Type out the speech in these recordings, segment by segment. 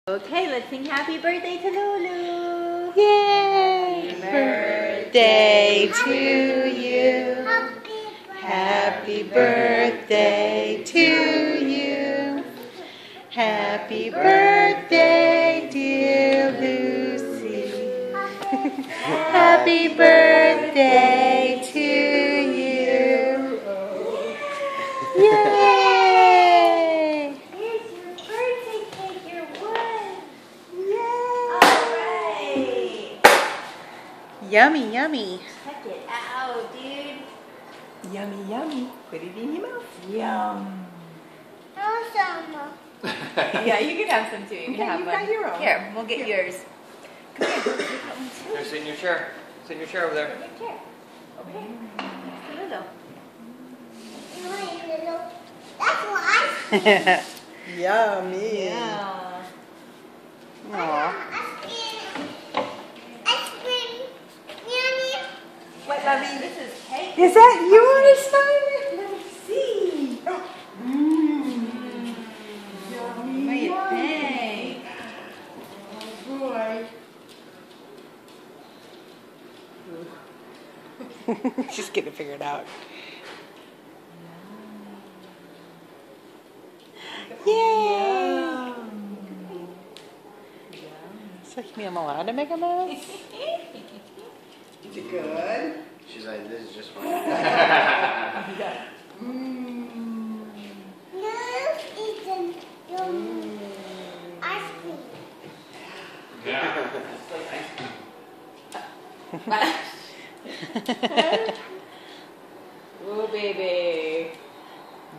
Okay, let's sing happy birthday to Lulu. Yay! Birthday to you. Happy birthday to you. Happy birthday, dear Lucy. Happy birthday to you. Yay! Yummy, yummy. Check it out, dude. Yummy, yummy. Put it in your mouth. Yum. Awesome. Yeah, you can have some too. You can have you've one. got your own. Here, we'll get yours. Come here. Here, sit in your chair. Sit in your chair over there. Sit in your chair. Okay. Lulu. That's what I see. Yummy. Yeah. Aw. What, Bubby? This is cake. Is that yours, Simon? Let me see. What do you think? She's getting it figured out. Yay! So, I'm allowed to make a mess? Is it good? She's like, this is just fine. Ice cream. Yeah. Ooh, baby.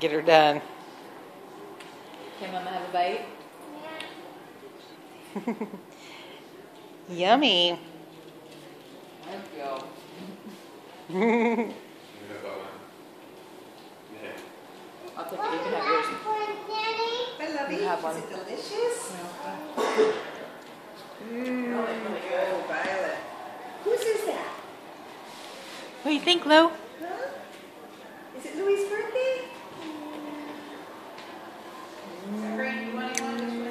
Get her done. Can Mama have a bite? Yummy. Thank you. I'll take it. You can have yours. I love You have one. Is it delicious? Oh, Violet. Whose is that? What do you think, Lou? Huh? Is it Louie's birthday?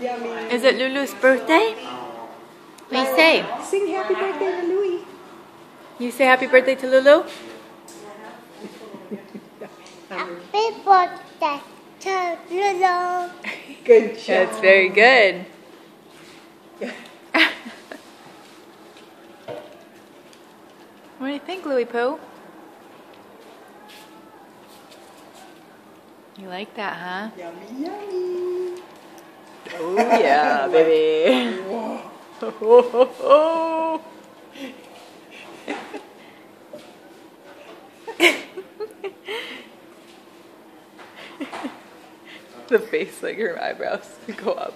Yummy. Is it Lulu's birthday? What do you say? Sing happy birthday to Louie. You say happy birthday to Lulu? Happy birthday to Lulu. Good job. That's very good. What do you think, Louie Pooh? You like that, huh? Yummy, yummy. Oh yeah, baby. Whoa. The face, like her eyebrows go up.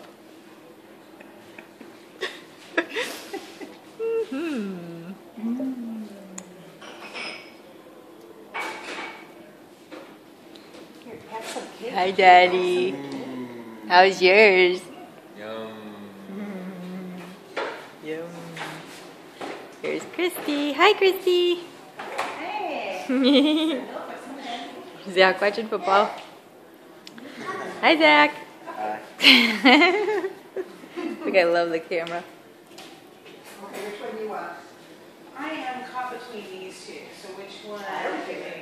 Hi, Daddy. How's yours? Yum. Yum. Here's Christy. Hi, Christy. Hey. Zach watching football. Hi, Zach. Hi. I think I love the camera. Okay, which one do you want? I am caught between these two, so which one are you giving?